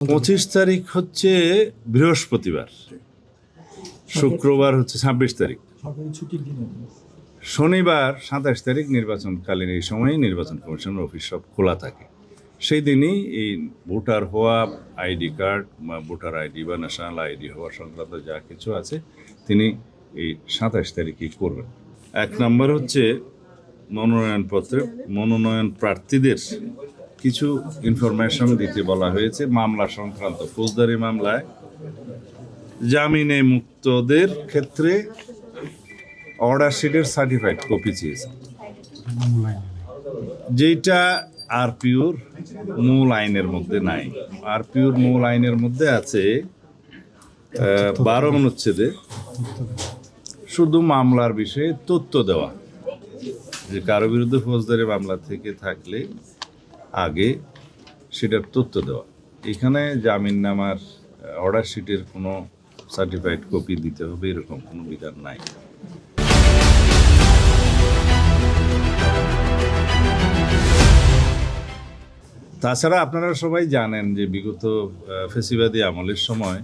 25 তারিখ হচ্ছে বৃহস্পতিবার, শুক্রবার হচ্ছে 26 তারিখ, শনিবার 27 তারিখ নির্বাচনকালীন এই সময়ে নির্বাচন কমিশনের অফিস সব খোলা থাকে। সেই দিনই এই ভোটার হওয়া, আইডি কার্ড বা ভোটার আইডি বা ন্যাশনাল আইডি হওয়া সংক্রান্ত যা কিছু আছে তিনি এই 27 তারিখেই করবেন। 1 নম্বর হচ্ছে মনোনয়ন প্রার্থীদের কিছু ইনফরমেশন দিতে বলা হয়েছে। মামলা সংক্রান্ত ফৌজদারি মামলায় জামিনে মুক্তদের ক্ষেত্রে অর্ডার শিটের সার্টিফাইড কপি চেয়েছে, যেটা আরপিওর মূল আইনের মধ্যে নাই। আরপিওর মূল আইনের মধ্যে আছে 12 অনুচ্ছেদে শুধু মামলার বিষয়ে তথ্য দেওয়া, যে কারো বিরুদ্ধে ফৌজদারি মামলা থেকে থাকলে আগে সেটার তথ্য দেওয়া। এখানে জামিননামার অর্ডার শিটের কোনো সার্টিফাইড কপি দিতে হবে এরকম কোনো বিধান নাই। তাছাড়া আপনারা সবাই জানেন যে বিগত ফ্যাসিবাদী আমলের সময়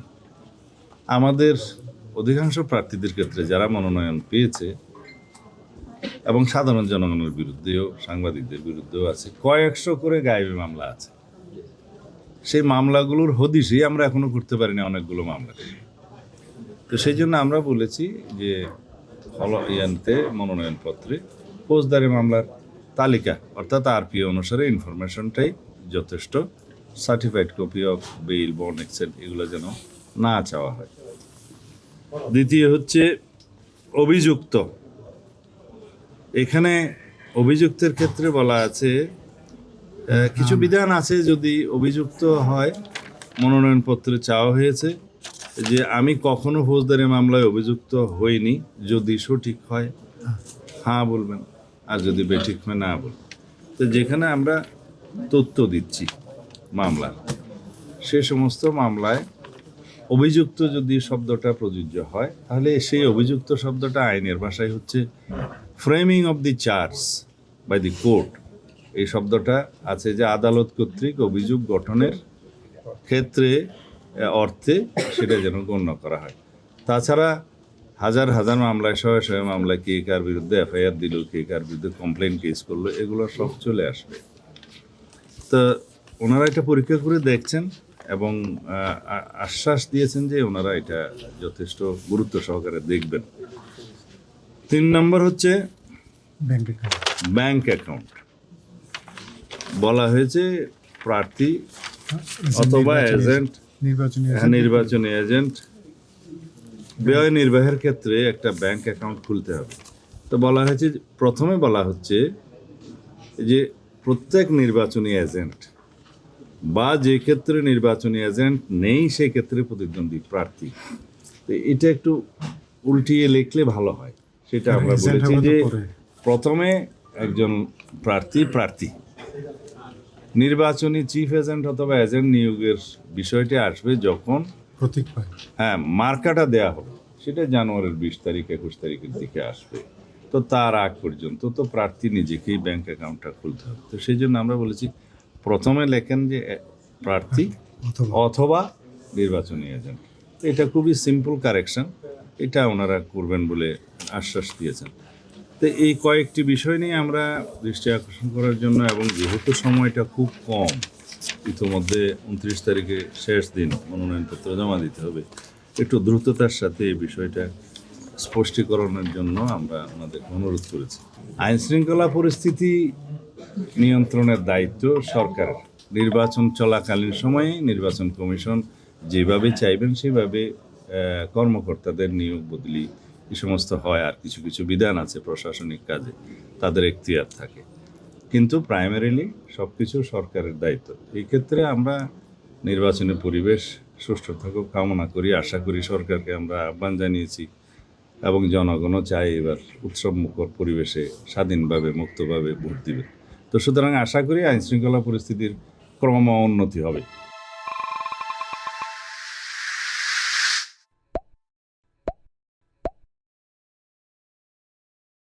আমাদের অধিকাংশ প্রার্থীদের ক্ষেত্রে যারা মনোনয়ন পেয়েছে এবং সাধারণ জনগণের বিরুদ্ধেও, সাংবাদিকদের বিরুদ্ধেও আছে, কয়েকশো করে গায়েবী মামলা আছে। সেই মামলাগুলোর হদিশই আমরা এখনো করতে পারিনি অনেকগুলো মামলা। তো সেই জন্য আমরা বলেছি যে মনোনয়নপত্রে ফৌজদারি মামলার তালিকা অর্থাৎ আরপিও অনুসারে ইনফরমেশনটাই যথেষ্ট, certified copy of bail, bond, এক্সেট এগুলো যেন না চাওয়া হয়। দ্বিতীয় হচ্ছে অভিযুক্ত। এখানে অভিযুক্তের ক্ষেত্রে বলা আছে কিছু বিধান আছে, যদি অভিযুক্ত হয় মনোনয়নপত্রে চাওয়া হয়েছে যে আমি কখনো ফৌজদারি মামলায় অভিযুক্ত হইনি, যদি সঠিক হয় হ্যাঁ বলবেন, আর যদি বেঠিক হয় না বলবেন। তো যেখানে আমরা তথ্য দিচ্ছি মামলার, সে সমস্ত মামলায় অভিযুক্ত যদি শব্দটা প্রযোজ্য হয়, তাহলে সেই অভিযুক্ত শব্দটা আইনের ভাষায় হচ্ছে framing of the charge by the court. এই শব্দটা আছে যে আদালত কর্তৃক অভিযোগ গঠনের ক্ষেত্রে অর্থে সেটা যেন গণ্য করা হয়। তাছাড়া হাজার হাজার মামলায়, শয়ে শয়ে মামলায় কে কার বিরুদ্ধে এফআইআর দিল, কে কার বিরুদ্ধে কমপ্লেন কেস করলো, এগুলো সব চলে আসবে। তো ওনারা এটা পরীক্ষা করে দেখছেন এবং আশ্বাস দিয়েছেন যে ওনারা এটা যথেষ্ট গুরুত্ব সহকারে দেখবেন। 3 নম্বর হচ্ছে ব্যাংক অ্যাকাউন্ট। বলা হয়েছে প্রার্থী অথবা এজেন্ট, নির্বাচনী এজেন্ট ব্যয় নির্বাহের ক্ষেত্রে একটা ব্যাংক অ্যাকাউন্ট খুলতে হবে। তো বলা হয়েছে, প্রথমে বলা হচ্ছে যে প্রত্যেক নির্বাচনী এজেন্ট বা যে ক্ষেত্রে নির্বাচনী এজেন্ট নেই সেই ক্ষেত্রে প্রতিদ্বন্দ্বী প্রার্থী। তো এটা একটু উল্টিয়ে লিখলে ভালো হয়। সেটা আমরা বলেছি যে প্রথমে একজন প্রার্থী নির্বাচনী চিফ এজেন্ট অথবা এজেন্ট নিয়োগের বিষয়টি আসবে যখন মার্কাটা দেয়া হবে, সেটা জানুয়ারির 20 তারিখ 21 তারিখের দিকে আসবে। তো তার আগ পর্যন্ত তো প্রার্থী নিজেকেই ব্যাংক অ্যাকাউন্টটা খুলতে হবে। তো সেই জন্য আমরা বলেছি প্রথমে লেখেন যে প্রার্থী অথবা নির্বাচনী এজেন্ট। এটা খুবই সিম্পল কারেকশন, এটা ওনারা করবেন বলে আশ্বাস দিয়েছেন। তো এই কয়েকটি বিষয় নিয়ে আমরা দৃষ্টি আকর্ষণ করার জন্য, এবং যেহেতু সময়টা খুব কম, ইতিমধ্যে 29 তারিখে শেষ দিন, মনোনয়নপত্র জমা দিতে হবে, একটু দ্রুততার সাথে এই বিষয়টা স্পষ্টীকরণের জন্য আমরা ওনাদের অনুরোধ করেছি। আইন শৃঙ্খলা পরিস্থিতি নিয়ন্ত্রণের দায়িত্ব সরকারের। নির্বাচন চলাকালীন সময়ে নির্বাচন কমিশন যেভাবে চাইবেন সেভাবে কর্মকর্তাদের নিয়োগ বদলি এই সমস্ত হয়। আর কিছু কিছু বিধান আছে প্রশাসনিক কাজে, তাদের এখতিয়ার থাকে, কিন্তু প্রাইমারিলি সব কিছু সরকারের দায়িত্ব। এই ক্ষেত্রে আমরা নির্বাচনী পরিবেশ সুষ্ঠু থাকুক কামনা করি, আশা করি। সরকারকে আমরা আহ্বান জানিয়েছি এবং জনগণও চাই এবার উৎসবমুখর পরিবেশে স্বাধীনভাবে মুক্তভাবে ভোট দিবে। তো সুতরাং আশা করি আইনশৃঙ্খলা পরিস্থিতির ক্রমোন্নতি হবে।